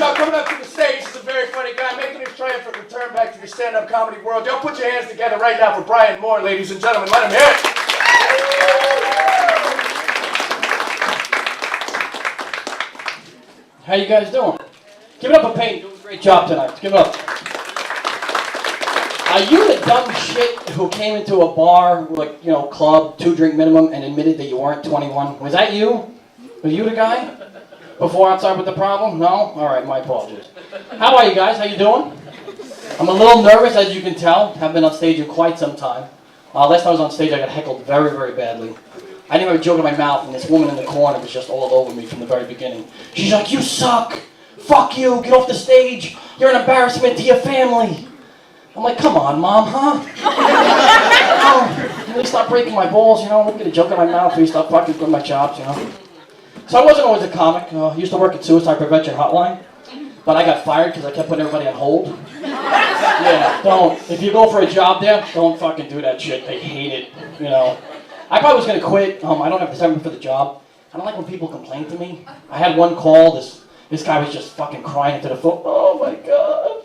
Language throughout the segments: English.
Now coming up to the stage is a very funny guy making his triumphant return back to the stand-up comedy world. Y'all put your hands together right now for Brian Mohr, ladies and gentlemen. Let him hear it. How you guys doing? Give it up a Payne. Doing a great job tonight. Give it up. Are you the dumb shit who came into a bar, like, you know, club, 2-drink minimum, and admitted that you weren't 21? Was that you? Was you the guy? Before I start with the problem? No? Alright, my apologies. How are you guys? How you doing? I'm a little nervous, as you can tell. Haven't been on stage in quite some time. Last time I was on stage, I got heckled very, very badly. I didn't have a joke in my mouth, and this woman in the corner was just all over me from the very beginning. She's like, "You suck! Fuck you! Get off the stage! You're an embarrassment to your family!" I'm like, "Come on, Mom, huh?" Please stop breaking my balls, you know? Let me get a joke in my mouth. Please stop fucking with my chops, you know? So I wasn't always a comic. I used to work at Suicide Prevention Hotline, but I got fired because I kept putting everybody on hold. Yeah, don't. If you go for a job there, don't fucking do that shit. They hate it, you know? I probably was going to quit. I don't have the time for the job. I don't like when people complain to me. I had one call. This guy was just fucking crying into the phone. "Oh my God.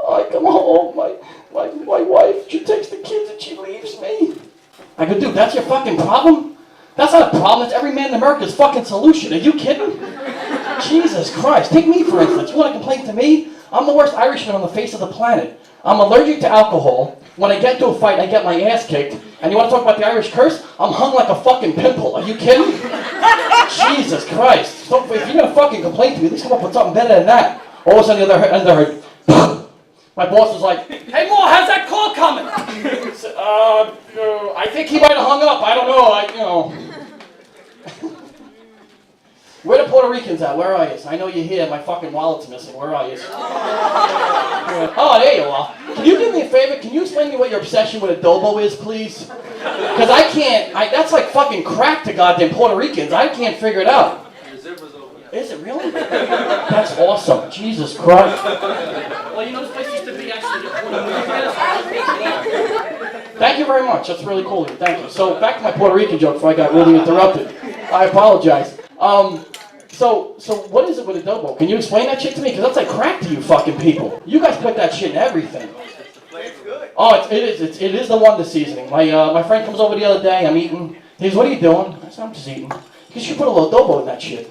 I come home. My wife, she takes the kids and she leaves me." I go, "Dude, that's your fucking problem? That's not a problem. That's every man in America's fucking solution. Are you kidding?" Jesus Christ. Take me, for instance. You want to complain to me? I'm the worst Irishman on the face of the planet. I'm allergic to alcohol. When I get into a fight, I get my ass kicked. And you want to talk about the Irish curse? I'm hung like a fucking pimple. Are you kidding? Jesus Christ. So if you're going to fucking complain to me, at least come up with something better than that. All of a sudden, the other heard, my boss was like, "Hey, Mohr, how's that call coming?" I said, I think he might have hung up. I don't know. Where the Puerto Ricans at? Where are you? I know you're here. My fucking wallet's missing. Where are you? Oh, there you are. Can you do me a favor? Can you explain to me what your obsession with adobo is, please? Because I can't. That's like fucking crack to goddamn Puerto Ricans. I can't figure it out. Your zipper's open. Is it really? That's awesome. Jesus Christ. Well, you know, this place used to be actually Thank you very much. That's really cool of you. Thank you. So, back to my Puerto Rican joke before I got really interrupted. I apologize. So what is it with adobo? Can you explain that shit to me? Because that's like crack to you fucking people. You guys put that shit in everything. It's good. Oh, it is the wonder seasoning. My friend comes over the other day. I'm eating. He goes, "What are you doing?" I said, "I'm just eating." He goes, "You put a little adobo in that shit."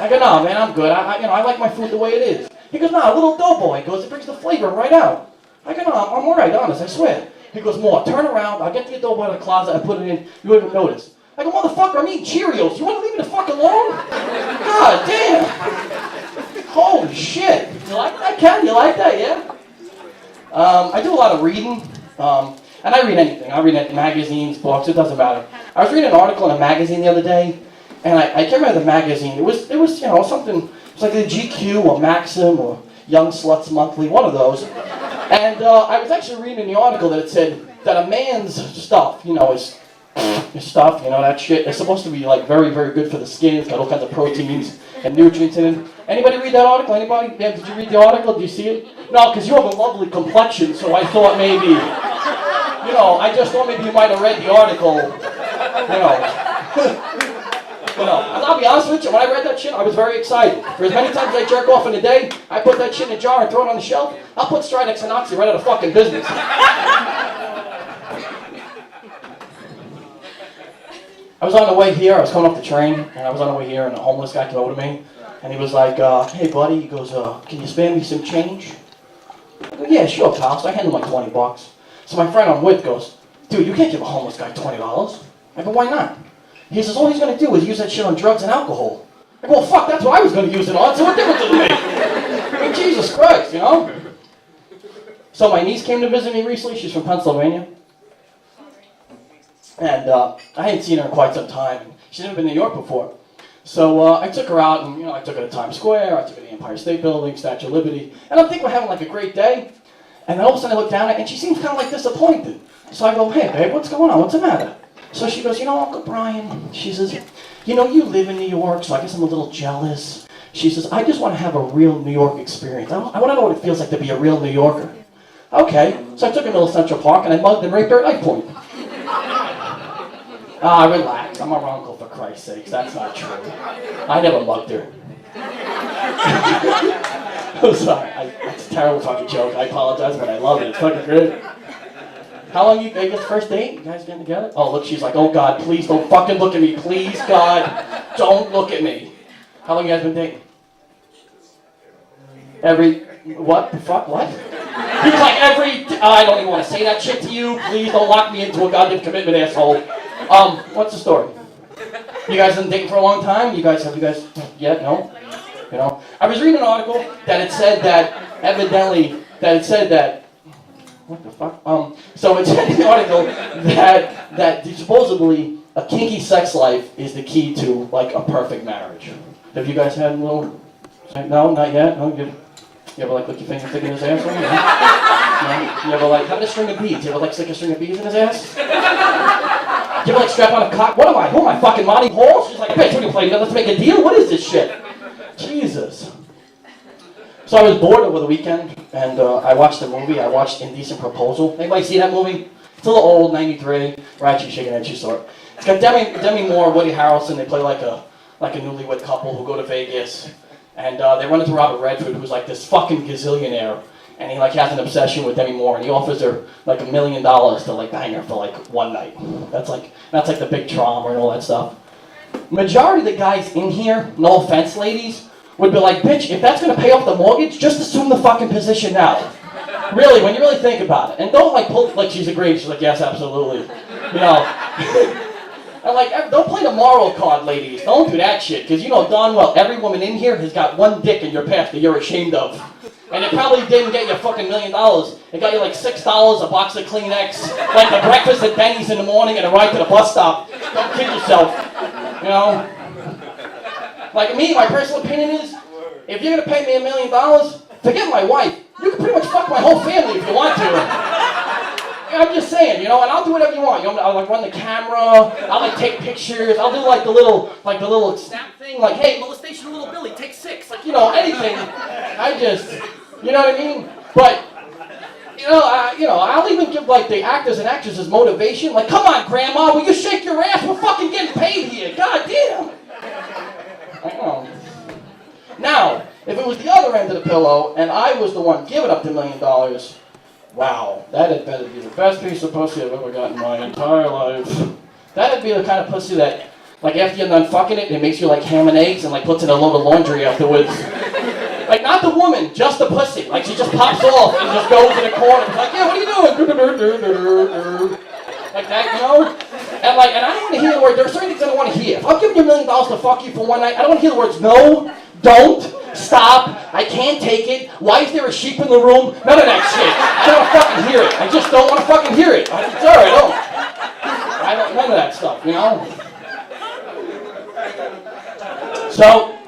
I go, "Nah, man, I'm good. I like my food the way it is." He goes, "Nah, a little adobo." He goes, "It brings the flavor right out." I go, "No, I'm alright, honest, I swear." He goes, "Mohr, turn around. I'll get the adobo out of the closet. I put it in. You won't even notice." I go, "Motherfucker, I'm eating Cheerios. You want to leave me the fuck alone?" God damn. Holy shit. You like that, Ken? You like that, yeah? I do a lot of reading. And I read anything. I read magazines, books, it doesn't matter. I was reading an article in a magazine the other day, and I can't remember the magazine. It was you know, something, it was like the GQ or Maxim or Young Sluts Monthly, one of those. And I was actually reading in the article that it said that a man's stuff, you know, his stuff, you know, that shit, is supposed to be like very, very good for the skin. It's got all kinds of proteins and nutrients in it. Anybody read that article? Anybody? Yeah, did you read the article? Did you see it? No, because you have a lovely complexion, so I thought maybe, you know, I just thought maybe you might have read the article, you know. You know, and I'll be honest with you, when I read that shit, I was very excited. For as many times as I jerk off in a day, I put that shit in a jar and throw it on the shelf. I'll put Stridex and Oxy right out of fucking business. I was on the way here, I was coming off the train, and I was on the way here, and a homeless guy came over to me, and he was like, "Hey buddy," he goes, "can you spare me some change?" I go, "Yeah, sure, pal." So I hand him like $20. So my friend I'm with goes, "Dude, you can't give a homeless guy $20. I go, "Why not?" He says, "All he's going to do is use that shit on drugs and alcohol." I go, "Well, fuck, that's what I was going to use it on, so what difference does it make?" I mean, Jesus Christ, you know? So my niece came to visit me recently. She's from Pennsylvania. And I hadn't seen her in quite some time. She'd never been to New York before. So I took her out, and you know, I took her to Times Square, I took her to the Empire State Building, Statue of Liberty, and I'm thinking we're having like a great day. And then all of a sudden I look down at her, and she seems kind of like disappointed. So I go, "Hey babe, what's going on? What's the matter?" So she goes, "You know, Uncle Brian," she says, "you know, you live in New York, so I guess I'm a little jealous." She says, "I just want to have a real New York experience. I want to know what it feels like to be a real New Yorker." Okay, so I took her to Central Park, and I mugged and raped her at knife point. Relax. I'm her uncle, for Christ's sakes. That's not true. I never mugged her. I'm sorry. It's a terrible fucking joke. I apologize, but I love it. It's fucking great. How long you guys first date? You guys getting together? Oh, look, she's like, oh God, please don't fucking look at me. Please, God, don't look at me. How long you guys been dating? What the fuck, what? He was like, I don't even want to say that shit to you. Please don't lock me into a goddamn commitment, asshole. What's the story? You guys been dating for a long time? Have you guys, yet? No? You know? I was reading an article that it said that, what the fuck? So it said in the article that supposedly a kinky sex life is the key to, like, a perfect marriage. Have you guys had a little, no, not yet? No, you ever, like, lick your finger stick in his ass? No? You ever, like, how about a string of beads? You ever, like, stick a string of beads in his ass? You ever, like, strap on a cock? What am I? Who am I, fucking Monty Hall? She's like, bitch, what are you playing? Let's make a deal? What is this shit? Jesus. So I was bored over the weekend, and I watched a movie. I watched Indecent Proposal. Anybody see that movie? It's a little old, 93. We're actually shaking heads, you saw it. It's got Demi Moore, Woody Harrelson. They play like a newlywed couple who go to Vegas, and they run into Robert Redford, who's like this fucking gazillionaire, and he like has an obsession with Demi Moore, and he offers her like $1 million to like bang her for like one night. That's like the big trauma and all that stuff. Majority of the guys in here, no offense, ladies, would be like, bitch, if that's gonna pay off the mortgage, just assume the fucking position now. Really, when you really think about it. And don't like pull, like she's agreed, she's like, yes, absolutely. You know. And like, don't play the moral card, ladies. Don't do that shit, because you know darn well, every woman in here has got one dick in your past that you're ashamed of. And it probably didn't get you fucking $1 million. It got you like $6, a box of Kleenex, like the breakfast at Denny's in the morning and a ride to the bus stop. Don't kid yourself. You know? Like me, my personal opinion is, if you're gonna pay me $1 million, forget my wife. You can pretty much fuck my whole family if you want to. I'm just saying, you know, and I'll do whatever you want. You know, I'll like run the camera, I'll like take pictures, I'll do like the little snap thing, like, hey, molestation of little Billy, take 6, like, you know, anything. I just, you know what I mean? But, you know, I'll even give like the actors and actresses motivation. Like, come on, Grandma, will you shake your ass? We're fucking getting paid here. God damn. I know. Now, if it was the other end of the pillow and I was the one giving up the $1 million, wow, that had better be the best piece of pussy I've ever gotten in my entire life. That'd be the kind of pussy that, like, after you're done fucking it, it makes you like ham and eggs and like puts in a load of laundry afterwards. Like, not the woman, just the pussy. Like, she just pops off and just goes in the corner. Like, yeah, what are you doing? Like that, you know? And like, and I don't want to hear the word, there are certain things I don't want to hear. If I'm giving you $1 million to fuck you for one night, I don't want to hear the words, no, don't, stop, I can't take it, why is there a sheep in the room? None of that shit. I don't want to fucking hear it. I just don't want to fucking hear it. I'm sorry, I don't, none of that stuff, you know? So,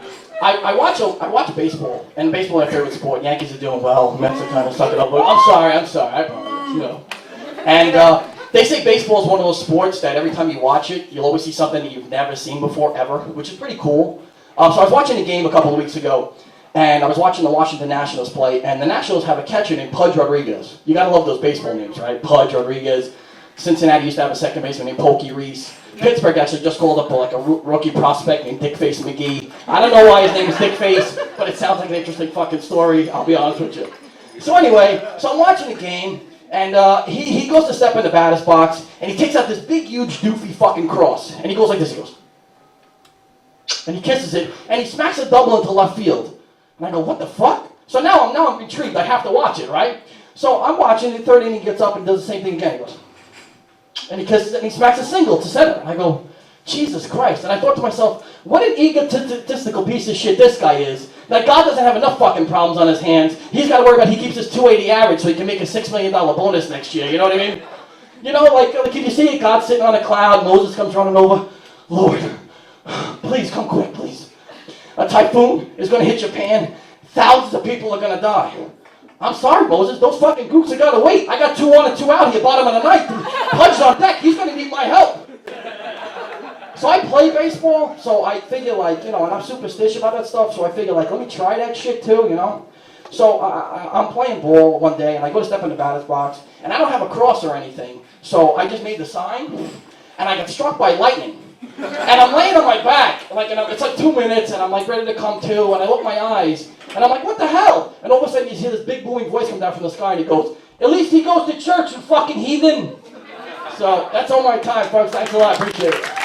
I watch baseball, and baseball is my favorite sport. Yankees are doing well, Mets are kind of sucking up. I'm sorry, I promise, you know. And they say baseball is one of those sports that every time you watch it, you'll always see something that you've never seen before, ever, which is pretty cool. So I was watching a game a couple of weeks ago, and I was watching the Washington Nationals play, and the Nationals have a catcher named Pudge Rodriguez. You gotta love those baseball names, right? Pudge Rodriguez. Cincinnati used to have a second baseman named Pokey Reese. Pittsburgh actually just called up like a rookie prospect named Dickface McGee. I don't know why his name is Dickface, but it sounds like an interesting fucking story, I'll be honest with you. So anyway, so I'm watching the game, and he goes to step in the batter's box, and he takes out this big, huge, doofy fucking cross, and he goes like this, he goes, and he kisses it, and he smacks a double into left field. And I go, what the fuck? So now I'm intrigued, I have to watch it, right? So I'm watching, the third inning, he gets up and does the same thing again, he goes, and he kisses it, and he smacks a single to center. And I go, Jesus Christ. And I thought to myself, what an egotistical piece of shit this guy is. That God doesn't have enough fucking problems on his hands. He's got to worry about he keeps his 280 average so he can make a $6 million bonus next year. You know what I mean? You know, like, can you see it? God sitting on a cloud, Moses comes running over. Lord, please come quick, please. A typhoon is going to hit Japan. Thousands of people are going to die. I'm sorry, Moses, those fucking gooks are going to wait. I got 2 on and 2 out here, bottom of the ninth. Pudge's on deck, he's going to need my help. So I play baseball, so I figure like, you know, and I'm superstitious about that stuff, so I figure like, let me try that shit too, you know? So I'm playing ball one day, and I go to step in the batter's box, and I don't have a cross or anything, so I just made the sign, and I got struck by lightning. And I'm laying on my back, like, and it's like 2 minutes, and I'm like ready to come to, and I look at my eyes, And I'm like, what the hell? And all of a sudden you hear this big booming voice come down from the sky and he goes, at least he goes to church, you fucking heathen. So that's all my time, folks. Thanks a lot. Appreciate it.